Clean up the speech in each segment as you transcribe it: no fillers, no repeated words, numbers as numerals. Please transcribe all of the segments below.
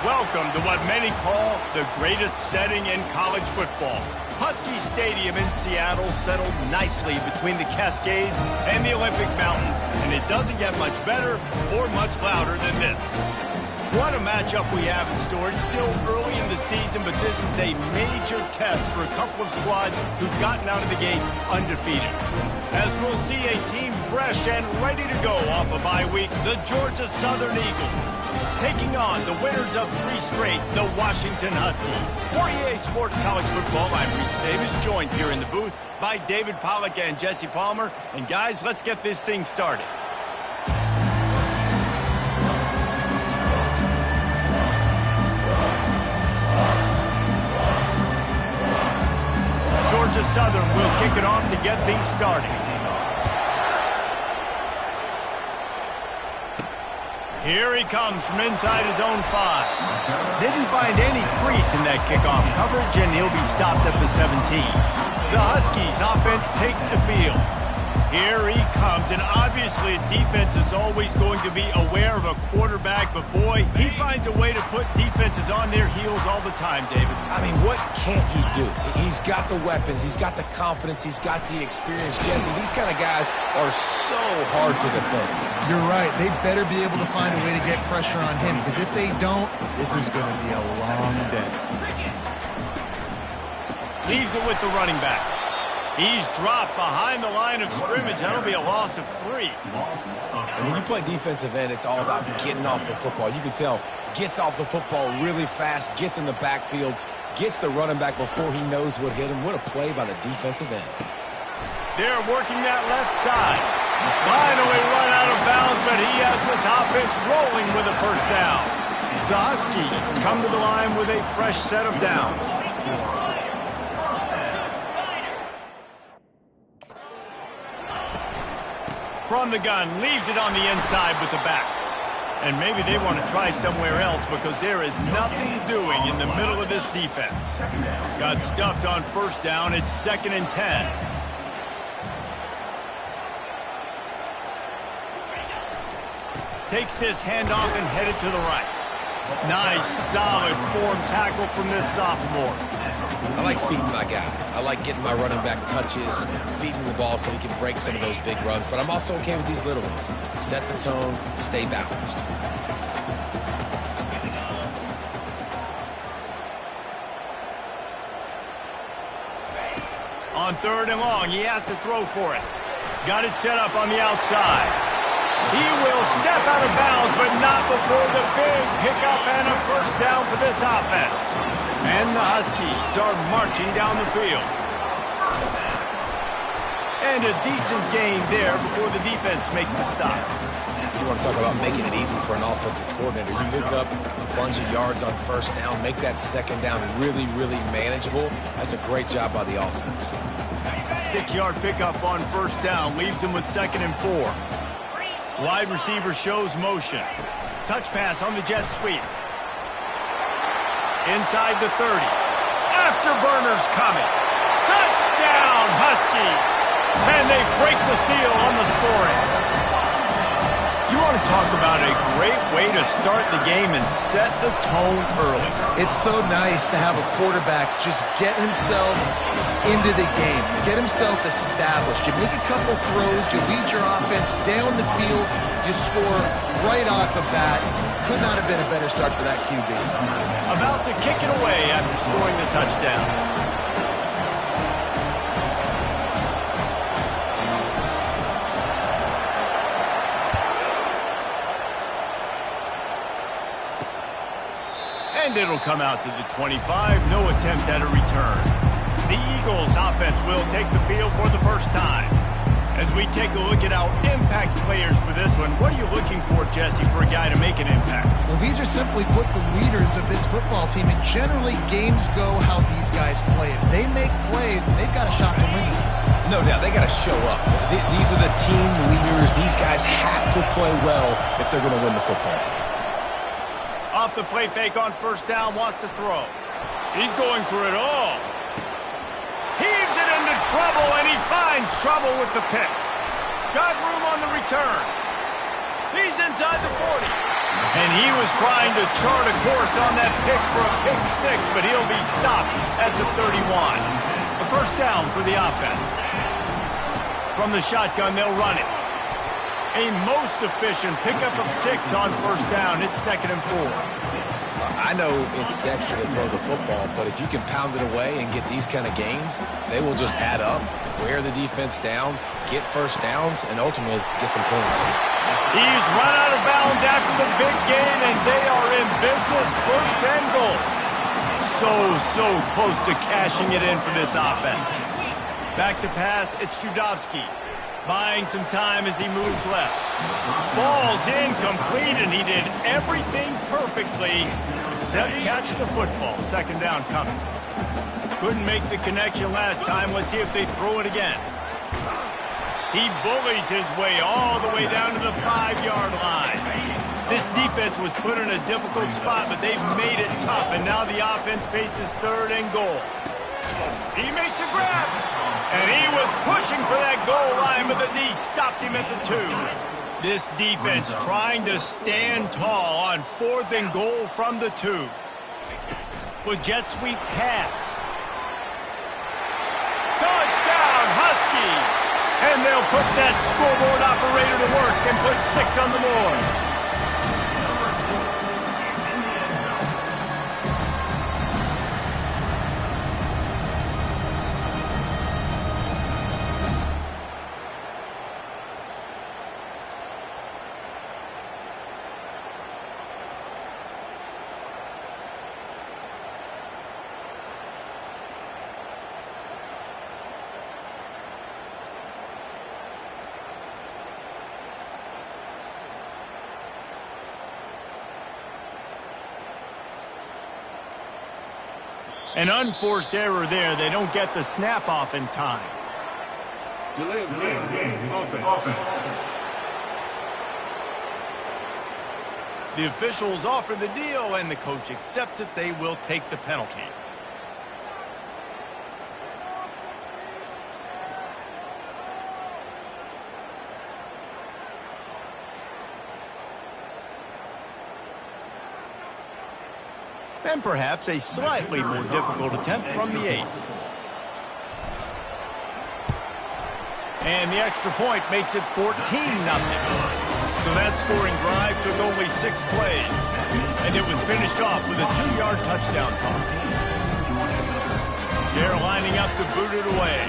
Welcome to what many call the greatest setting in college football. Husky Stadium in Seattle settled nicely between the Cascades and the Olympic Mountains, and it doesn't get much better or much louder than this. What a matchup we have in store. It's still early in the season, but this is a major test for a couple of squads who've gotten out of the gate undefeated. As we'll see a team fresh and ready to go off a bye week, the Georgia Southern Eagles, taking on the winners of 3 straight, the Washington Huskies. For EA Sports College Football, I'm Reese Davis, joined here in the booth by David Pollack and Jesse Palmer. And guys, let's get this thing started. Georgia Southern will kick it off to get things started. Here he comes from inside his own 5. Didn't find any crease in that kickoff coverage, and he'll be stopped at the 17. The Huskies offense takes the field. Here he comes, and obviously defense is always going to be aware of a quarterback, but boy, he finds a way to put defenses on their heels all the time, David. I mean, what can't he do? He's got the weapons, he's got the confidence, he's got the experience. Jesse, these kind of guys are so hard to defend. You're right. They better be able to find a way to get pressure on him, because if they don't, this is going to be a long day. Leaves it with the running back. He's dropped behind the line of scrimmage. That'll be a loss of 3. And when you play defensive end, it's all about getting off the football. You can tell, gets off the football really fast, gets in the backfield, gets the running back before he knows what hit him. What a play by the defensive end. They're working that left side. Finally run out of bounds, but he has this offense rolling with a first down. The Huskies come to the line with a fresh set of downs. From the gun, leaves it on the inside with the back. And maybe they want to try somewhere else because there is nothing doing in the middle of this defense. Got stuffed on first down. It's 2nd and 10. Takes this handoff and headed to the right. Nice, solid form tackle from this sophomore. I like feeding my guy. I like getting my running back touches, feeding the ball so he can break some of those big runs. But I'm also okay with these little ones. Set the tone, stay balanced. On 3rd and long, he has to throw for it. Got it set up on the outside. He will step out of bounds, but not before the big pickup and a first down for this offense. And the Huskies are marching down the field. And a decent gain there before the defense makes the stop. You want to talk about making it easy for an offensive coordinator. You pick up a bunch of yards on first down, make that second down really, really manageable. That's a great job by the offense. 6-yard pickup on first down leaves them with 2nd and 4. Wide receiver shows motion. Touch pass on the jet sweep. Inside the 30. Afterburners coming. Touchdown, Huskies! And they break the seal on the scoring. You want to talk about a great way to start the game and set the tone early. It's so nice to have a quarterback just get himself into the game, get himself established. You make a couple throws, you lead your offense down the field, you score right off the bat. Could not have been a better start for that QB. About to kick it away after scoring the touchdown. And it'll come out to the 25. No attempt at a return. The Eagles offense will take the field for the first time. As we take a look at our impact players for this one, what are you looking for, Jesse, for a guy to make an impact? Well, these are simply put the leaders of this football team, and generally games go how these guys play. If they make plays, then they've got a shot to win this one. No doubt, they got to show up. These are the team leaders. These guys have to play well if they're going to win the football game. Off the play fake on first down, wants to throw. He's going for it all. Heaves it into trouble, and he finds trouble with the pick. Got room on the return. He's inside the 40. And he was trying to chart a course on that pick for a pick six, but he'll be stopped at the 31. A first down for the offense. From the shotgun, they'll run it. A most efficient pickup of 6 on first down. It's 2nd and 4. I know it's sexy to throw the football, but if you can pound it away and get these kind of gains, they will just add up, wear the defense down, get first downs, and ultimately get some points. He's run out of bounds after the big gain, and they are in business. First and goal. So close to cashing it in for this offense. Back to pass, it's Judovsky. Buying some time as he moves left. Falls incomplete, and he did everything perfectly except catch the football. Second down coming. Couldn't make the connection last time. Let's see if they throw it again. He bullies his way all the way down to the 5-yard line. This defense was put in a difficult spot, but they've made it tough, and now the offense faces 3rd and goal. He makes a grab, and he was pushing for that goal line, but the D stopped him at the 2. This defense trying to stand tall on 4th and goal from the 2. For jet sweep pass. Touchdown, Huskies! And they'll put that scoreboard operator to work and put 6 on the board. An unforced error there. They don't get the snap off in time. Delay of game. Offense. The officials offer the deal, and the coach accepts it. They will take the penalty. And perhaps a slightly more difficult attempt from the 8. And the extra point makes it 14-0. So that scoring drive took only 6 plays. And it was finished off with a 2-yard touchdown toss. They're lining up to boot it away.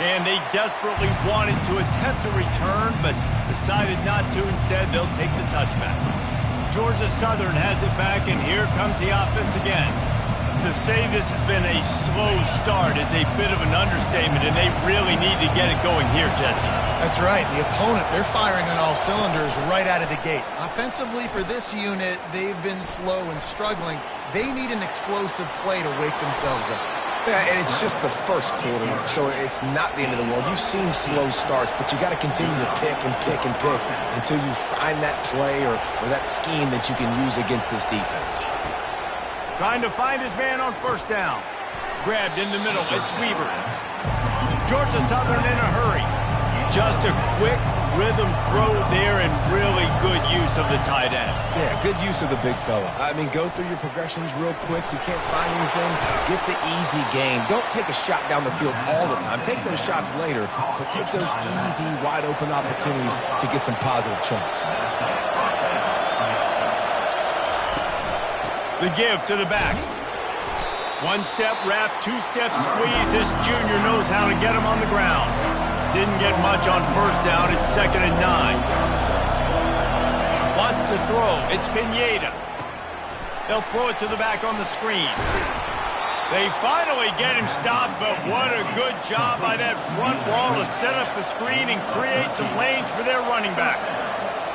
And they desperately wanted to attempt a return, but decided not to. Instead, they'll take the touchback. Georgia Southern has it back, and here comes the offense again. To say this has been a slow start is a bit of an understatement, and they really need to get it going here, Jesse. That's right. The opponent, they're firing on all cylinders right out of the gate. Offensively, for this unit, they've been slow and struggling. They need an explosive play to wake themselves up. Yeah, and it's just the first quarter, so it's not the end of the world. You've seen slow starts, but you got to continue to pick and pick and pick until you find that play or that scheme that you can use against this defense. Trying to find his man on first down. Grabbed in the middle. It's Weaver. Georgia Southern in a hurry. Just a quick rhythm throw there and really good use of the tight end. Yeah, good use of the big fella. I mean, go through your progressions real quick. You can't find anything. Get the easy gain. Don't take a shot down the field all the time. Take those shots later, but take those easy, wide-open opportunities to get some positive chunks. The give to the back. One-step wrap, two-step squeeze. This junior knows how to get him on the ground. Didn't get much on first down. It's 2nd and 9. Wants to throw. It's Pineda. They'll throw it to the back on the screen. They finally get him stopped, but what a good job by that front wall to set up the screen and create some lanes for their running back.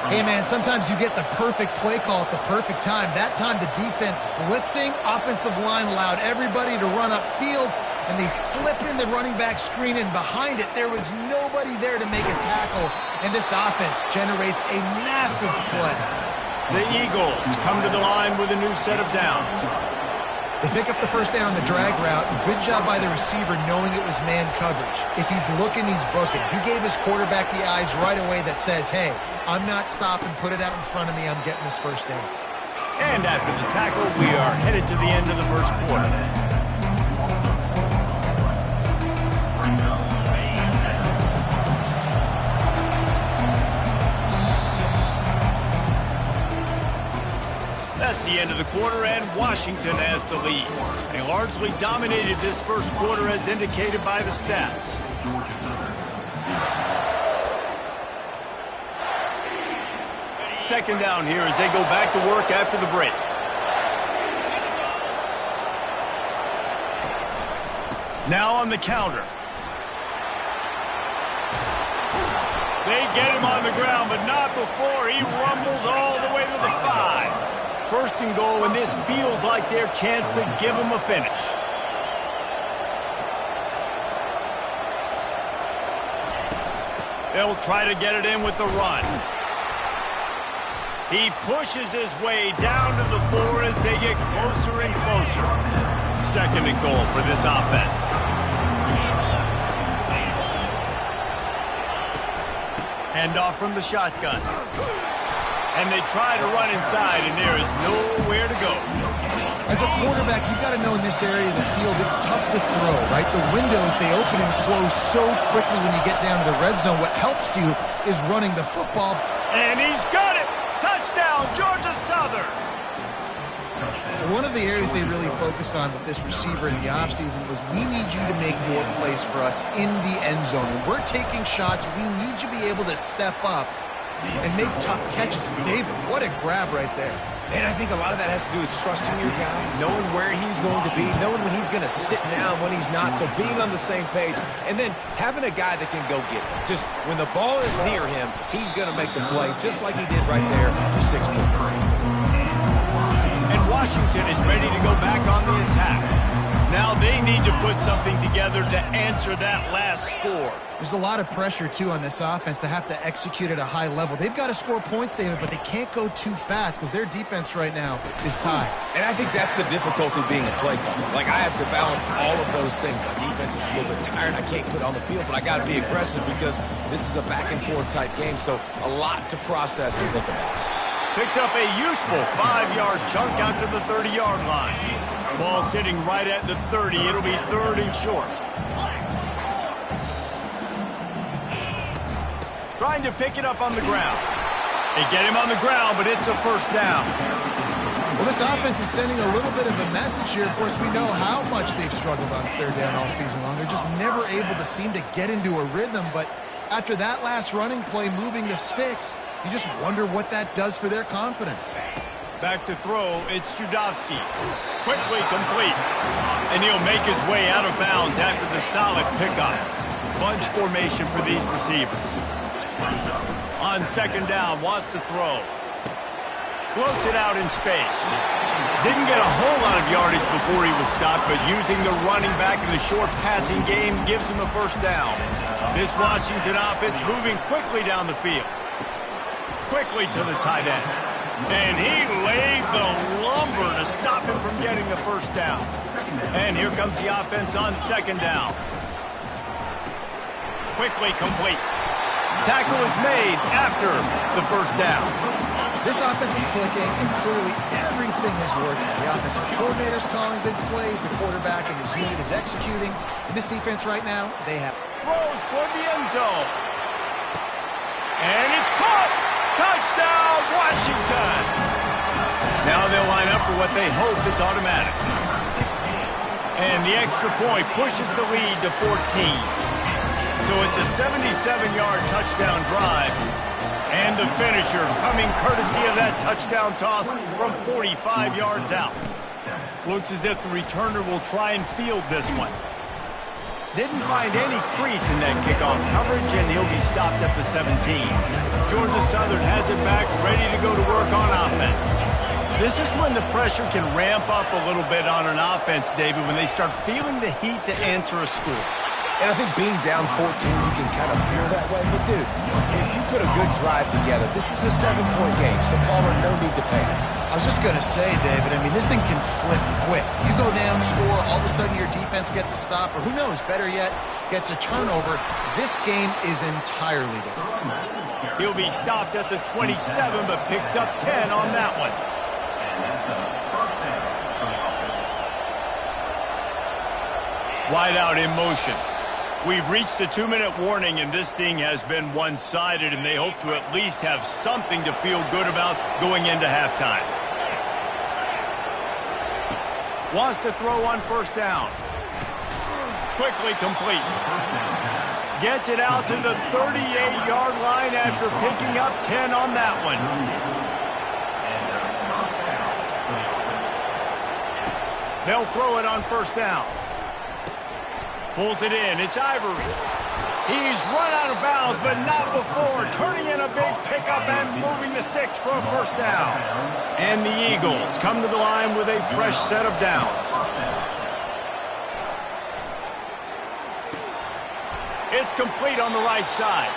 Hey, man, sometimes you get the perfect play call at the perfect time. That time the defense blitzing, offensive line allowed everybody to run upfield, and they slip in the running back screen, and behind it there was nobody there to make a tackle, and this offense generates a massive play. The Eagles come to the line with a new set of downs. They pick up the first down on the drag route. Good job by the receiver knowing it was man coverage. If he's looking, he's booking. He gave his quarterback the eyes right away that says, hey, I'm not stopping. Put it out in front of me. I'm getting this first down. And after the tackle, we are headed to the end of the first quarter. That's the end of the quarter, and Washington has the lead. They largely dominated this first quarter as indicated by the stats. Second down here as they go back to work after the break. Now on the counter. They get him on the ground, but not before he rumbles all the way to the 5. First and goal, and this feels like their chance to give him a finish. They'll try to get it in with the run. He pushes his way down to the 4 as they get closer and closer. Second and goal for this offense. Handoff from the shotgun. And they try to run inside, and there is nowhere to go. As a quarterback, you've got to know in this area of the field, it's tough to throw, right? The windows, they open and close so quickly when you get down to the red zone. What helps you is running the football. And he's got it! Touchdown, Georgia Southern! One of the areas they really focused on with this receiver in the offseason was we need you to make more plays for us in the end zone. When we're taking shots, we need you to be able to step up and make tough catches. David, what a grab right there. And I think a lot of that has to do with trusting your guy, knowing where he's going to be, knowing when he's going to sit down, when he's not, so being on the same page, and then having a guy that can go get it. Just when the ball is near him, he's going to make the play, just like he did right there for 6 points. And Washington is ready to go back on the attack. Now they need to put something together to answer that last score. There's a lot of pressure, too, on this offense to have to execute at a high level. They've got to score points, David, but they can't go too fast because their defense right now is tied. And I think that's the difficulty being a play caller. Like, I have to balance all of those things. My defense is a little bit tired. I can't put it on the field, but I got to be aggressive because this is a back-and-forth type game, so a lot to process and think about. Picks up a useful 5-yard chunk out to the 30-yard line. Ball sitting right at the 30. It'll be third and short. Trying to pick it up on the ground. They get him on the ground, but it's a first down. Well, this offense is sending a little bit of a message here. Of course, we know how much they've struggled on third down all season long. They're just never able to seem to get into a rhythm. But after that last running play, moving the sticks, you just wonder what that does for their confidence. Back to throw, it's Judowski. Quickly complete. And he'll make his way out of bounds after the solid pickup. Bunch formation for these receivers. On second down, wants to throw. Floats it out in space. Didn't get a whole lot of yardage before he was stopped, but using the running back in the short passing game gives him a first down. This Washington offense moving quickly down the field. Quickly to the tight end. And he laid the lumber to stop him from getting the first down. And here comes the offense on second down. Quickly complete. Tackle is made after the first down. This offense is clicking, and clearly everything is working. The offensive coordinator's calling good plays. The quarterback and his unit is executing. And this defense right now, they have... Throws toward the end zone. And it's caught! Touchdown, Washington! Now they'll line up for what they hope is automatic. And the extra point pushes the lead to 14. So it's a 77-yard touchdown drive. And the finisher coming courtesy of that touchdown toss from 45 yards out. Looks as if the returner will try and field this one. Didn't find any crease in that kickoff coverage, and he'll be stopped at the 17. Georgia Southern has it back, ready to go to work on offense. This is when the pressure can ramp up a little bit on an offense, David, when they start feeling the heat to answer a score. And I think being down 14, you can kind of feel that way. But, dude, if you put a good drive together, this is a 7-point game, so Palmer, no need to panic. I was just going to say, David, I mean, this thing can flip quick. You go down, score, all of a sudden your defense gets a stop, or who knows, better yet, gets a turnover. This game is entirely different. He'll be stopped at the 27, but picks up 10 on that one. Wide out in motion. We've reached the 2-minute warning, and this thing has been one-sided, and they hope to at least have something to feel good about going into halftime. Wants to throw on first down. Quickly complete. Gets it out to the 38-yard line after picking up 10 on that one. They'll throw it on first down. Pulls it in. It's Ivory. He's run out of bounds, but not before. Turning in a big pickup and moving the sticks for a first down. And the Eagles come to the line with a fresh set of downs. It's complete on the right side.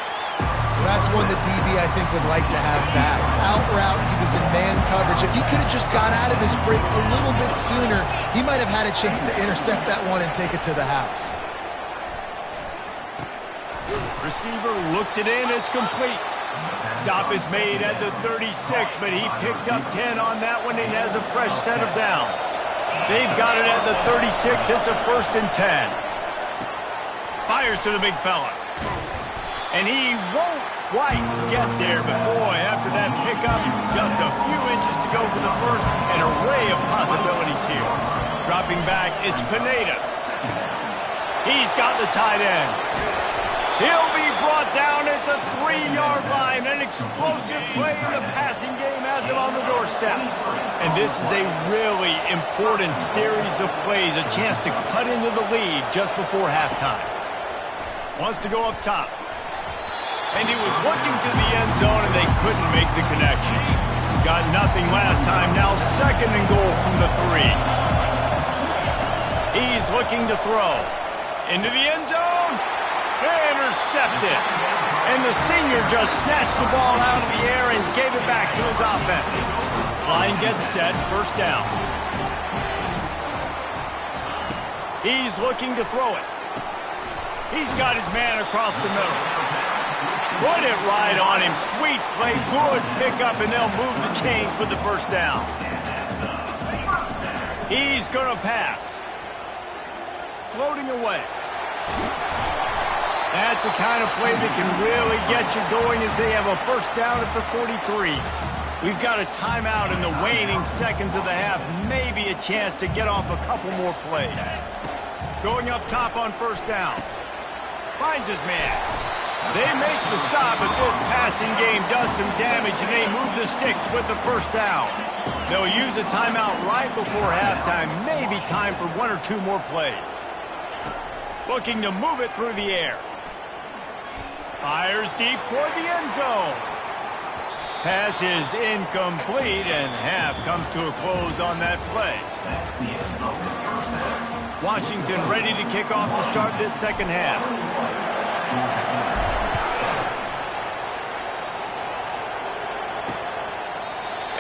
That's one that DB, I think, would like to have back. Out route, he was in man coverage. If he could have just got out of his break a little bit sooner, he might have had a chance to intercept that one and take it to the house. Receiver looks it in. It's complete. Stop is made at the 36, but he picked up 10 on that one and has a fresh set of downs. They've got it at the 36. It's a 1st and 10. Fires to the big fella. And he won't quite get there, but boy, after that pickup, just a few inches to go for the first. An array of possibilities here. Dropping back, it's Pineda. He's got the tight end. He'll be brought down at the 3-yard line. An explosive play in the passing game has him on the doorstep. And this is a really important series of plays, a chance to cut into the lead just before halftime. Wants to go up top. And he was looking to the end zone, and they couldn't make the connection. Got nothing last time. Now 2nd and goal from the 3. He's looking to throw. Into the end zone. Intercepted. And the senior just snatched the ball out of the air and gave it back to his offense. Line gets set. First down. He's looking to throw it. He's got his man across the middle. Put it right on him. Sweet play. Good pickup, and they'll move the chains with the first down. He's going to pass. Floating away. That's the kind of play that can really get you going as they have a first down at the 43. We've got a timeout in the waning seconds of the half. Maybe a chance to get off a couple more plays. Going up top on first down. Finds his man. They make the stop, but this passing game does some damage, and they move the sticks with the first down. They'll use a timeout right before halftime. Maybe time for 1 or 2 more plays. Looking to move it through the air. Fires deep toward the end zone. Pass is incomplete, and half comes to a close on that play. Washington ready to kick off to start this second half.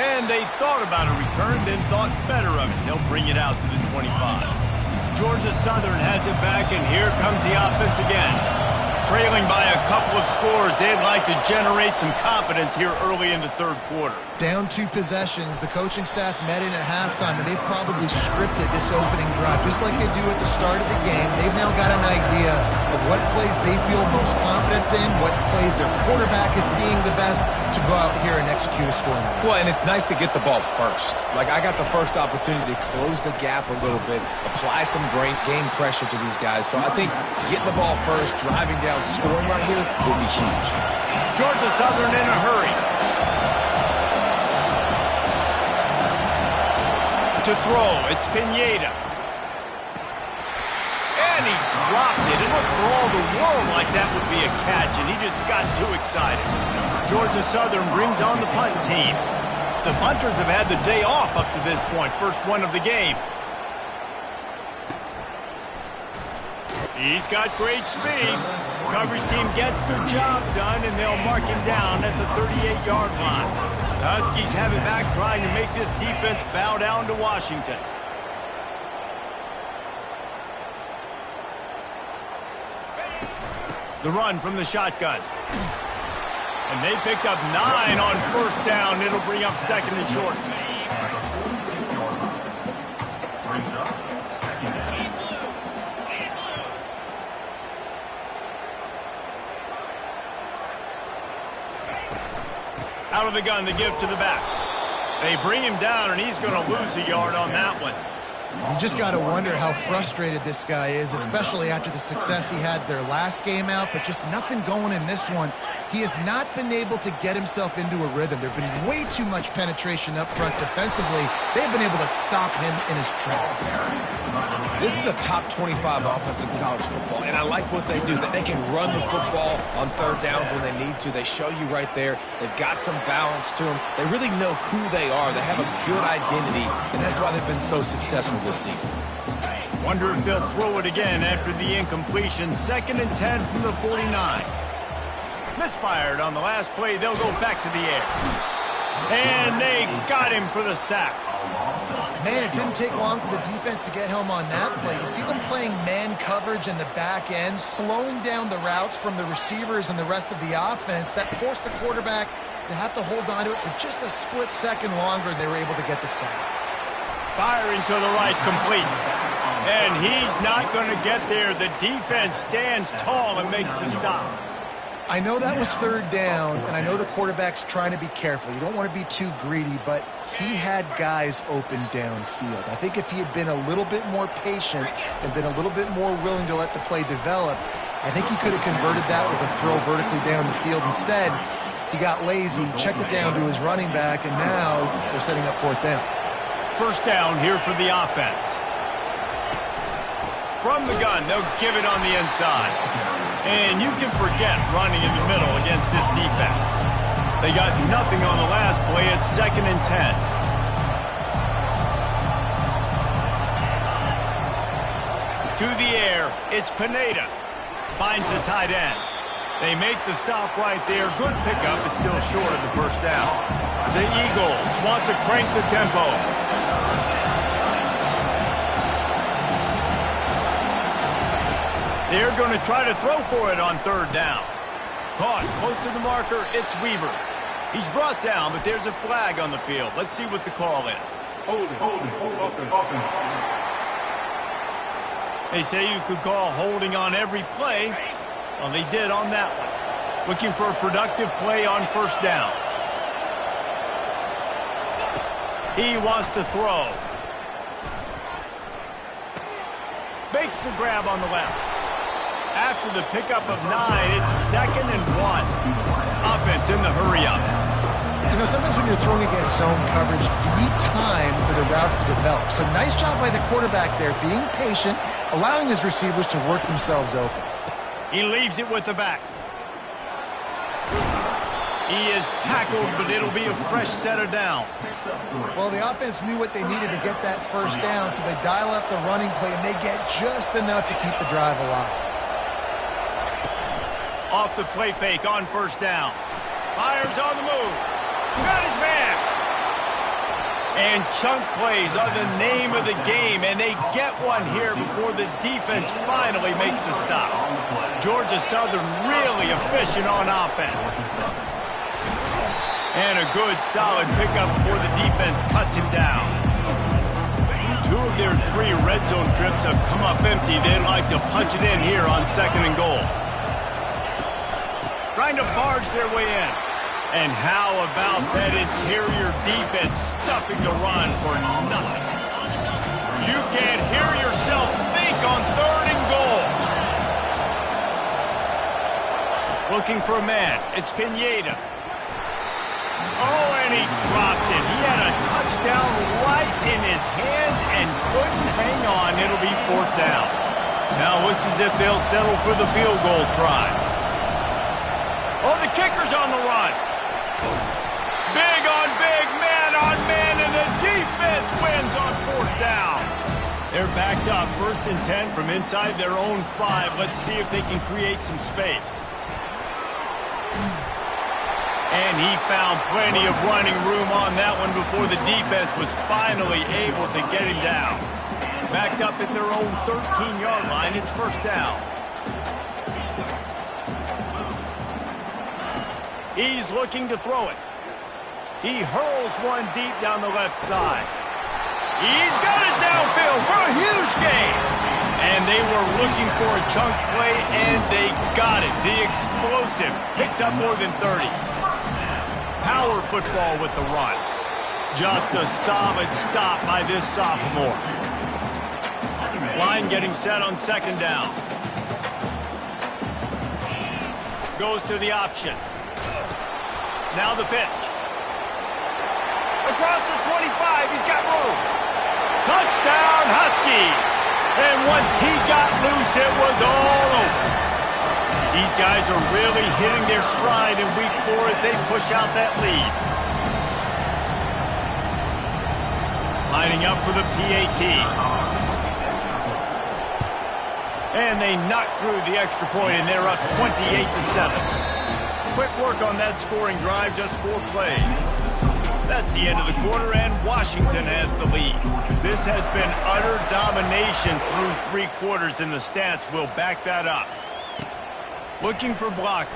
And they thought about a return, then thought better of it. They'll bring it out to the 25. Georgia Southern has it back, and here comes the offense again. Trailing by a couple of scores, they'd like to generate some confidence here early in the 3rd quarter. Down 2 possessions, the coaching staff met in at halftime, and they've probably scripted this opening drive, just like they do at the start of the game. They've now got an idea of what plays they feel most confident in, what plays their quarterback is seeing the best to go out here and execute a scoring. Well, and it's nice to get the ball first. Like, I got the first opportunity to close the gap a little bit, apply some great game pressure to these guys. So I think getting the ball first, driving down, scoring right here will be huge. Georgia Southern in a hurry. To throw, it's Pineda. And he dropped it. It looked for all the world like that would be a catch, and he just got too excited. Georgia Southern brings on the punt team. The punters have had the day off up to this point. First one of the game. He's got great speed. Coverage team gets the job done, and they'll mark him down at the 38-yard line. The Huskies have it back, trying to make this defense bow down to Washington. The run from the shotgun. And they picked up 9 on first down. It'll bring up second and short. Out of the gun to give to the back. They bring him down, and he's going to lose a yard on that one. You just got to wonder how frustrated this guy is, especially after the success he had their last game out, but just nothing going in this one. He has not been able to get himself into a rhythm. There's been way too much penetration up front defensively. They've been able to stop him in his tracks. This is a top 25 offense in college football, and I like what they do. They can run the football on third downs when they need to. They show you right there. They've got some balance to them. They really know who they are. They have a good identity, and that's why they've been so successful this season. Wonder if they'll throw it again after the incompletion. 2nd and 10 from the 49. Misfired on the last play. They'll go back to the air. And they got him for the sack. Man, it didn't take long for the defense to get home on that play. You see them playing man coverage in the back end, slowing down the routes from the receivers and the rest of the offense. That forced the quarterback to have to hold on to it for just a split second longer. They were able to get the sack. Firing to the right, complete. And he's not going to get there. The defense stands tall and makes the stop. I know that was third down, and I know the quarterback's trying to be careful. You don't want to be too greedy, but he had guys open downfield. I think if he had been a little bit more patient and been a little bit more willing to let the play develop, I think he could have converted that with a throw vertically down the field. Instead, he got lazy, checked it down to his running back, and now they're setting up fourth down. First down here for the offense. From the gun, they'll give it on the inside. And you can forget running in the middle against this defense. They got nothing on the last play. It's 2nd and 10. To the air, it's Pineda. Finds the tight end. They make the stop right there. Good pickup, but still short of the first down. The Eagles want to crank the tempo. They're going to try to throw for it on third down. Caught close to the marker, it's Weaver. He's brought down, but there's a flag on the field. Let's see what the call is. Holding, offense. They say you could call holding on every play. Well, they did on that one. Looking for a productive play on first down. He wants to throw. Makes the grab on the left. After the pickup of 9, it's 2nd and 1. Offense in the hurry-up. You know, sometimes when you're throwing against zone coverage, you need time for the routes to develop. So nice job by the quarterback there, being patient, allowing his receivers to work themselves open. He leaves it with the back. He is tackled, but it'll be a fresh set of downs. Well, the offense knew what they needed to get that first down, so they dial up the running play, and they get just enough to keep the drive alive. Off the play fake on first down. Fires on the move. Got his man. And chunk plays are the name of the game, and they get one here before the defense finally makes the stop. Georgia Southern really efficient on offense. And a good, solid pickup before the defense cuts him down. 2 of their 3 red zone trips have come up empty. They'd like to punch it in here on 2nd and goal. Trying to barge their way in. And how about that interior defense stuffing the run for nothing? You can't hear yourself think on 3rd and goal. Looking for a man. It's Pineda. Oh, and he dropped it. He had a touchdown right in his hands and couldn't hang on. It'll be 4th down. Now it looks as if they'll settle for the field goal try. Oh, the kicker's on the run. Big on big, man on man, and the defense wins on 4th down. They're backed up, 1st and 10 from inside their own 5. Let's see if they can create some space. And he found plenty of running room on that one before the defense was finally able to get him down. Backed up at their own 13-yard line, it's first down. He's looking to throw it. He hurls one deep down the left side. He's got it downfield for a huge gain. And they were looking for a chunk play, and they got it. The explosive picks up more than 30. Power football with the run. Just a solid stop by this sophomore. Line getting set on second down. Goes to the option. Now the pitch. Across the 25, he's got room. Touchdown, Huskies. And once he got loose, it was all over. These guys are really hitting their stride in week 4 as they push out that lead. Lining up for the PAT. And they knock through the extra point, and they're up 28-7. Quick work on that scoring drive, just 4 plays. That's the end of the quarter, and Washington has the lead. This has been utter domination through 3 quarters, and the stats will back that up. Looking for blockers.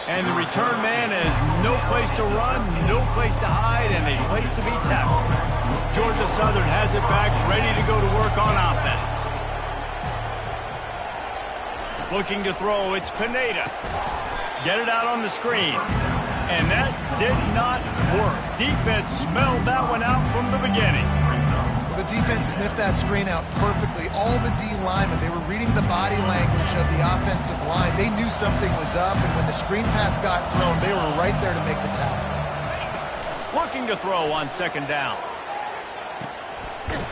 And the return man has no place to run, no place to hide, and a place to be tackled. Georgia Southern has it back, ready to go to work on offense. Looking to throw, it's Pineda. Get it out on the screen. And that did not work. Defense smelled that one out from the beginning. Well, the defense sniffed that screen out perfectly. All the D linemen, they were reading the body language of the offensive line. They knew something was up, and when the screen pass got thrown, they were right there to make the tackle. Looking to throw on second down.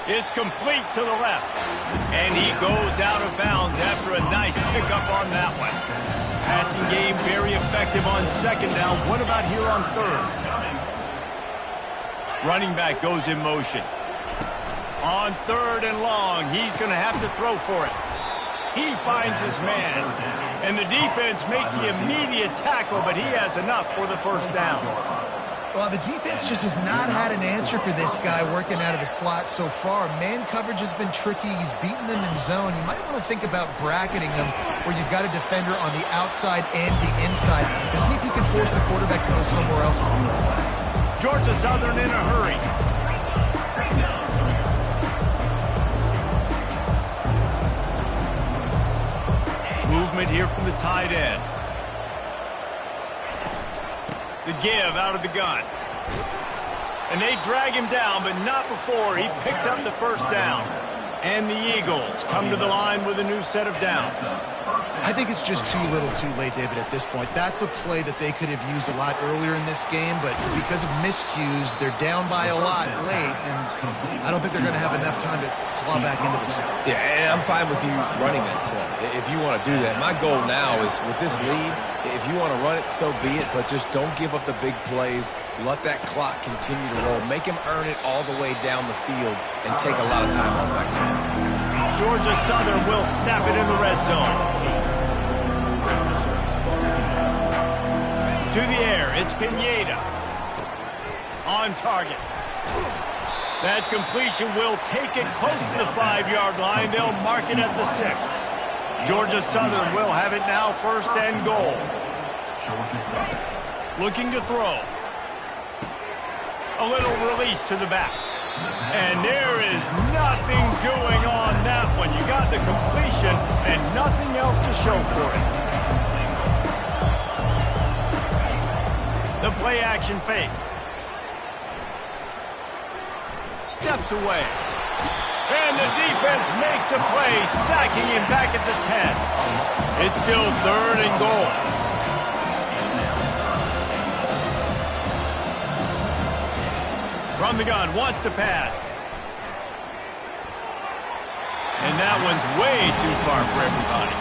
It's complete to the left. And he goes out of bounds after a nice pickup on that one. Passing game very effective on second down. What about here on third? Running back goes in motion. On third and long, he's going to have to throw for it. He finds his man. And the defense makes the immediate tackle, but he has enough for the first down. Well, the defense just has not had an answer for this guy working out of the slot so far. Man coverage has been tricky. He's beaten them in zone. You might want to think about bracketing them where you've got a defender on the outside and the inside to see if you can force the quarterback to go somewhere else. Georgia Southern in a hurry. Movement here from the tight end. The give out of the gun. And they drag him down, but not before he picks up the first down. And the Eagles come to the line with a new set of downs. I think it's just too little too late, David, at this point. That's a play that they could have used a lot earlier in this game, but because of miscues, they're down by a lot late, and I don't think they're going to have enough time to claw back into this. Yeah, and I'm fine with you running that play if you want to do that. My goal now is with this lead, if you want to run it, so be it, but just don't give up the big plays. Let that clock continue to roll. Make him earn it all the way down the field and take a lot of time off that clock. Georgia Southern will snap it in the red zone. To the air, it's Pineda. On target. That completion will take it close to the 5-yard line. They'll mark it at the 6. Georgia Southern will have it now, first and goal. Looking to throw. A little release to the back. And there is nothing doing on that one. You got the completion and nothing else to show for it. The play action fake. Steps away. And the defense makes a play, sacking him back at the 10. It's still third and goal. From the gun, wants to pass. And that one's way too far for everybody.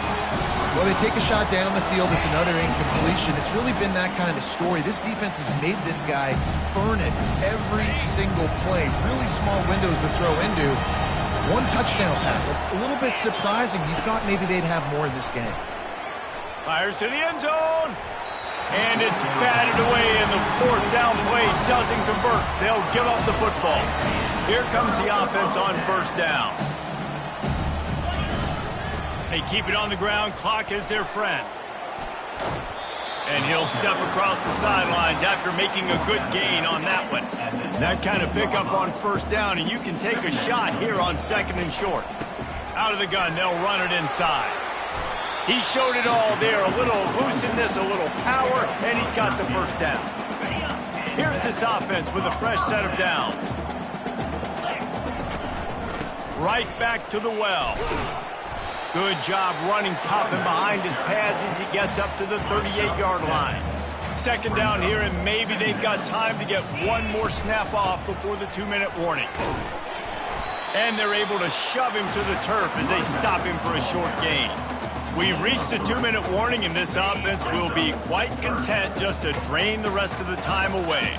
Well, they take a shot down the field. It's another incompletion. It's really been that kind of story. This defense has made this guy earn it every single play. Really small windows to throw into. One touchdown pass. That's a little bit surprising. You thought maybe they'd have more in this game. Fires to the end zone. And it's batted away, and the fourth down play doesn't convert. They'll give up the football. Here comes the offense on first down. They keep it on the ground. Clock is their friend. And he'll step across the sidelines after making a good gain on that one. That kind of pickup on first down, and you can take a shot here on second and short. Out of the gun, they'll run it inside. He showed it all there, a little looseness, a little power, and he's got the first down. Here's this offense with a fresh set of downs. Right back to the well. Good job running tough and behind his pads as he gets up to the 38-yard line. Second down here, and maybe they've got time to get one more snap off before the 2-minute warning. And they're able to shove him to the turf as they stop him for a short gain. We've reached the 2-minute warning, and this offense will be quite content just to drain the rest of the time away.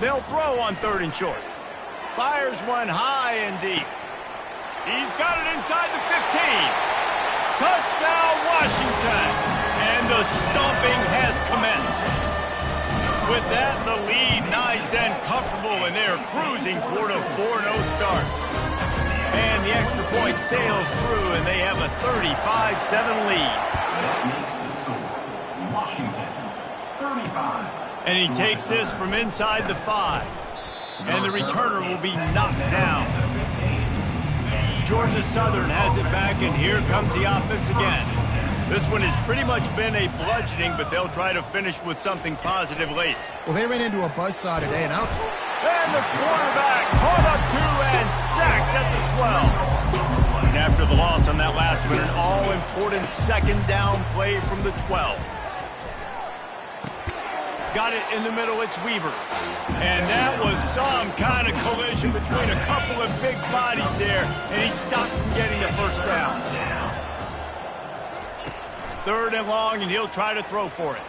They'll throw on third and short. Fires one high and deep. He's got it inside the 15. Touchdown, Washington. And the stomping has commenced. With that, the lead nice and comfortable, and they're cruising toward a 4-0 start. And the extra point sails through, and they have a 35-7 lead. Washington, 35. And he takes this from inside the 5. And the returner will be knocked down. Georgia Southern has it back, and here comes the offense again. This one has pretty much been a bludgeoning, but they'll try to finish with something positive late. Well, they ran into a buzzsaw today, and And the quarterback caught up to and sacked at the 12. And after the loss on that last one, an all-important second down play from the 12. Got it in the middle, it's Weaver. And that was some kind of collision between a couple of big bodies there, and he stopped from getting the first down. Third and long, and he'll try to throw for it.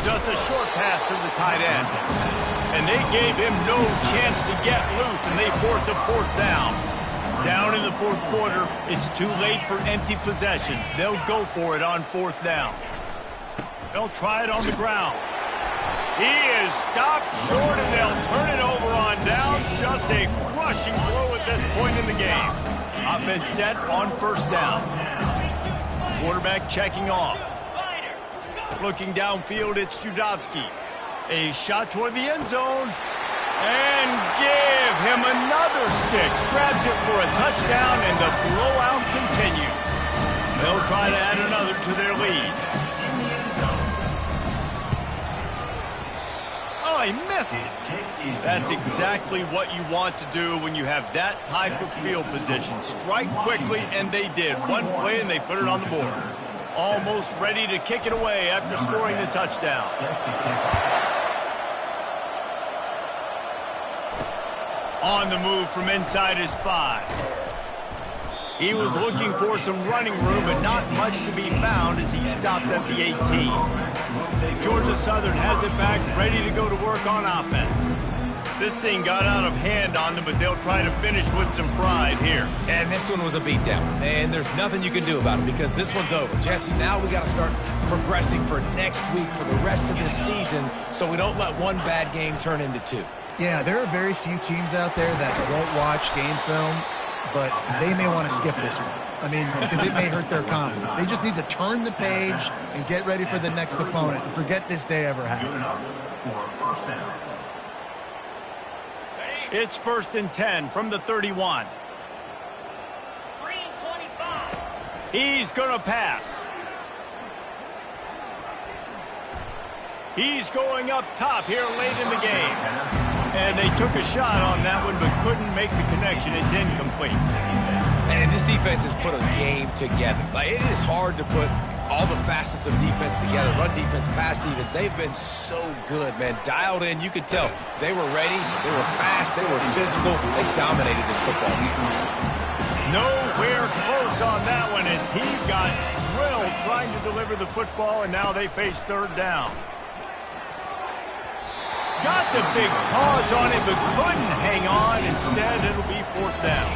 Just a short pass to the tight end. And they gave him no chance to get loose, and they force a fourth down. Down in the fourth quarter, it's too late for empty possessions. They'll go for it on fourth down. They'll try it on the ground. He is stopped short, and they'll turn it over on downs. Just a crushing blow at this point in the game. Offense set on first down. Quarterback checking off. Looking downfield, it's Judovsky. A shot toward the end zone. And give him another 6. Grabs it for a touchdown, and the blowout continues. They'll try to add another to their lead. Oh, he missed it. That's exactly what you want to do when you have that type of field position. Strike quickly, and they did. One play, and they put it on the board. Almost ready to kick it away after scoring the touchdown. On the move from inside his 5. He was looking for some running room, but not much to be found as he stopped at the 18. Georgia Southern has it back, ready to go to work on offense. This thing got out of hand on them, but they'll try to finish with some pride here. And this one was a beatdown, and there's nothing you can do about it because this one's over. Jesse, now we got to start progressing for next week for the rest of this season so we don't let one bad game turn into 2. Yeah, there are very few teams out there that won't watch game film, but they may want to skip this one. I mean, because it may hurt their confidence. They just need to turn the page and get ready for the next opponent and forget this day ever happened. It's 1st and 10 from the 31. He's going to pass. He's going up top here late in the game. And they took a shot on that one, but couldn't make the connection. It's incomplete. And this defense has put a game together. Like, it is hard to put all the facets of defense together. Run defense, pass defense. They've been so good, man. Dialed in. You could tell they were ready. They were fast. They were physical. They dominated this football game. Nowhere close on that one as he got drilled trying to deliver the football, and now they face third down. Got the big pause on it, but couldn't hang on. Instead, it'll be fourth down.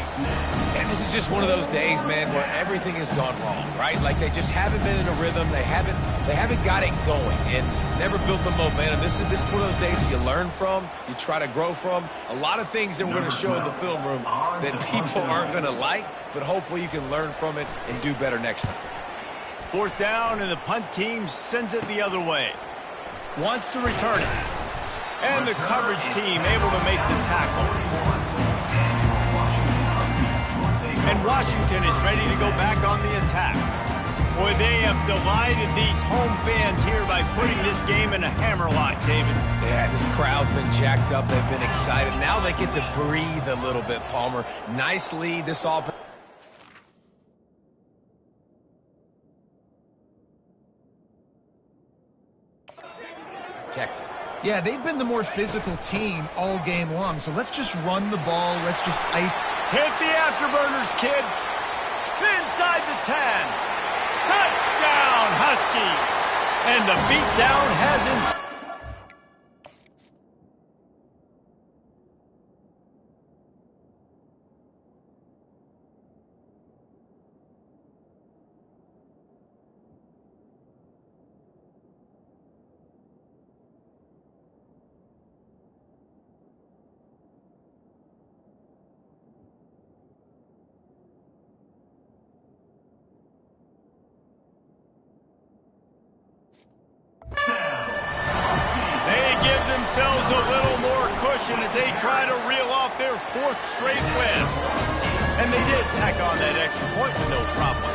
And This is just one of those days, man, where everything has gone wrong, right? Like they just haven't been in a rhythm. They haven't got it going and never built the momentum. This is one of those days that you learn from, you try to grow from. A lot of things that we're going to show in the film room that people aren't going to like, but hopefully you can learn from it and do better next time. 4th down, and the punt team sends it the other way. Wants to return it. And the coverage team able to make the tackle. And Washington is ready to go back on the attack. Boy, they have delighted these home fans here by putting this game in a hammerlock, David. Yeah, this crowd's been jacked up. They've been excited. Now they get to breathe a little bit, Palmer. Nice lead. This offense. Protected. Yeah, they've been the more physical team all game long, so let's just run the ball. Let's just ice. Hit the afterburners, kid. Inside the 10. Touchdown, Huskies. And the beatdown has ensued. Themselves a little more cushion as they try to reel off their 4th straight win. And they did tack on that extra point with no problem.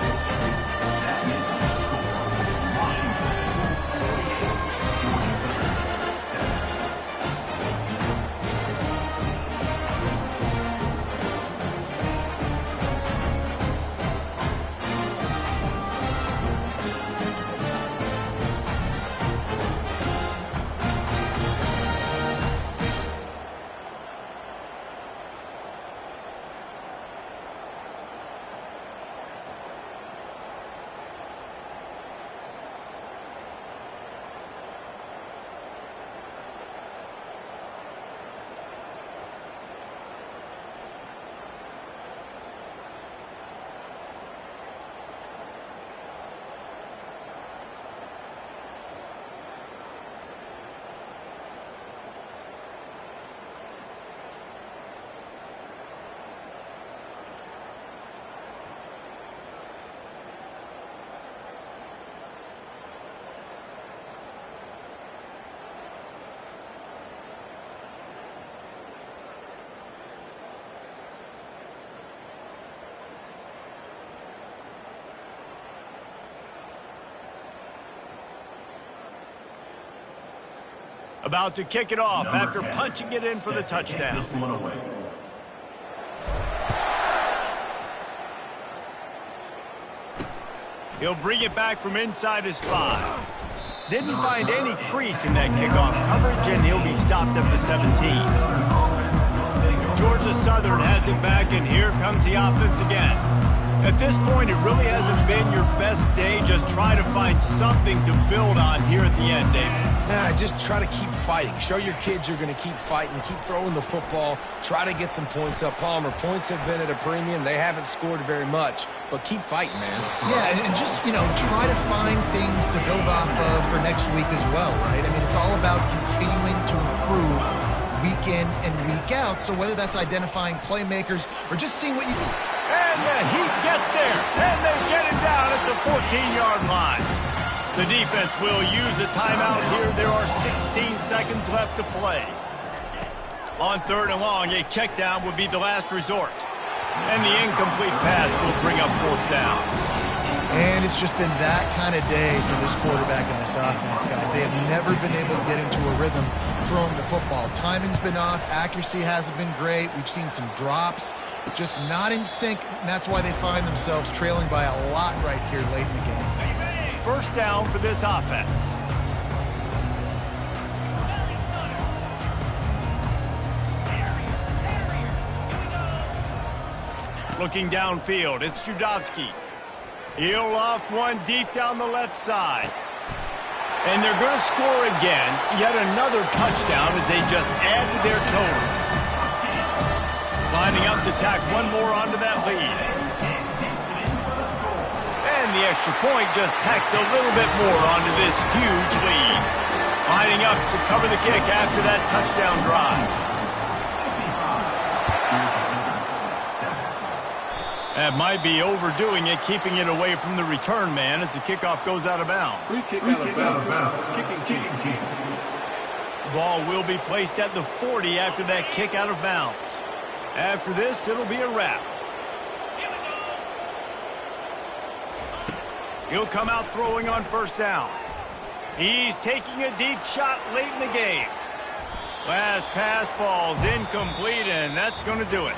About to kick it off after punching it in for the touchdown. He'll bring it back from inside his 5. Didn't find any crease in that kickoff coverage, and he'll be stopped at the 17. Georgia Southern has it back, and here comes the offense again. At this point, it really hasn't been your best day. Just try to find something to build on here at the end, David. Nah, just try to keep fighting. Show your kids you're going to keep fighting. Keep throwing the football. Try to get some points up. Palmer, points have been at a premium. They haven't scored very much, but keep fighting, man. Yeah, and just, try to find things to build off of for next week as well, right? I mean, it's all about continuing to improve week in and week out. So whether that's identifying playmakers or just seeing what you can. And the Heat gets there, and they get him down at the 14-yard line. The defense will use a timeout here. There are 16 seconds left to play. On 3rd and long, a check down would be the last resort. And the incomplete pass will bring up 4th down. And it's just been that kind of day for this quarterback and this offense, guys. They have never been able to get into a rhythm throwing the football. Timing's been off. Accuracy hasn't been great. We've seen some drops. Just not in sync, and that's why they find themselves trailing by a lot right here late in the game. 1st down for this offense. Looking downfield, it's Judovsky. He'll loft one deep down the left side. And they're going to score again. Yet another touchdown as they just add to their total. Lining up to tack one more onto that lead. And the extra point just tacks a little bit more onto this huge lead. Lining up to cover the kick after that touchdown drive. That might be overdoing it, keeping it away from the return man as the kickoff goes out of bounds. Free kick out of bounds. Kicking team. The ball will be placed at the 40 after that kick out of bounds. After this, it'll be a wrap. He'll come out throwing on first down. He's taking a deep shot late in the game. Last pass falls incomplete, and that's going to do it.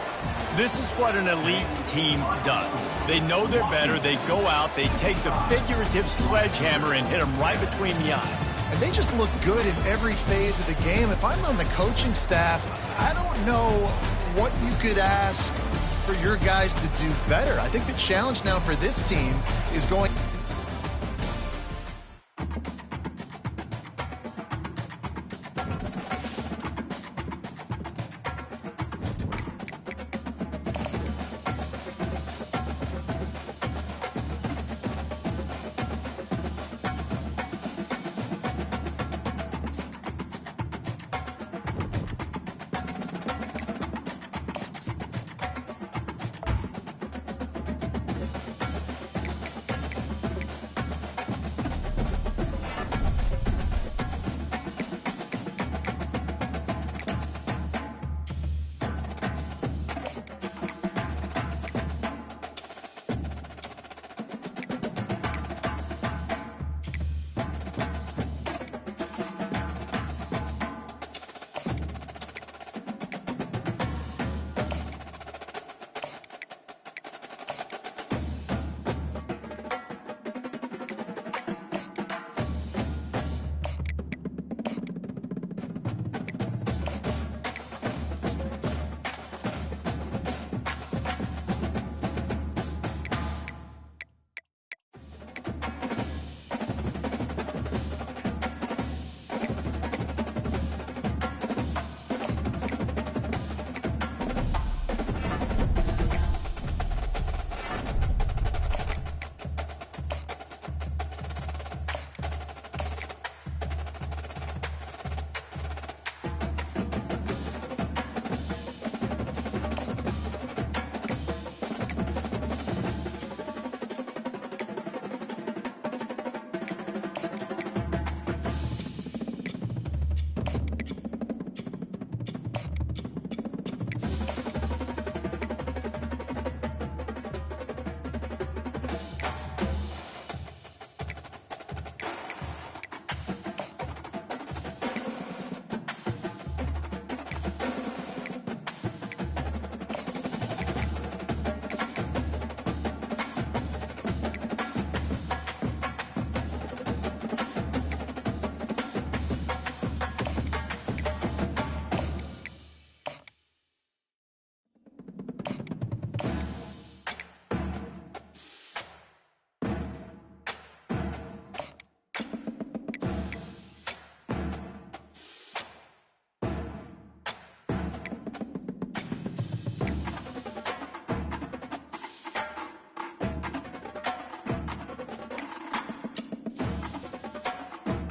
This is what an elite team does. They know they're better. They go out, they take the figurative sledgehammer and hit them right between the eyes. And they just look good in every phase of the game. If I'm on the coaching staff, I don't know what you could ask for your guys to do better. I think the challenge now for this team is going...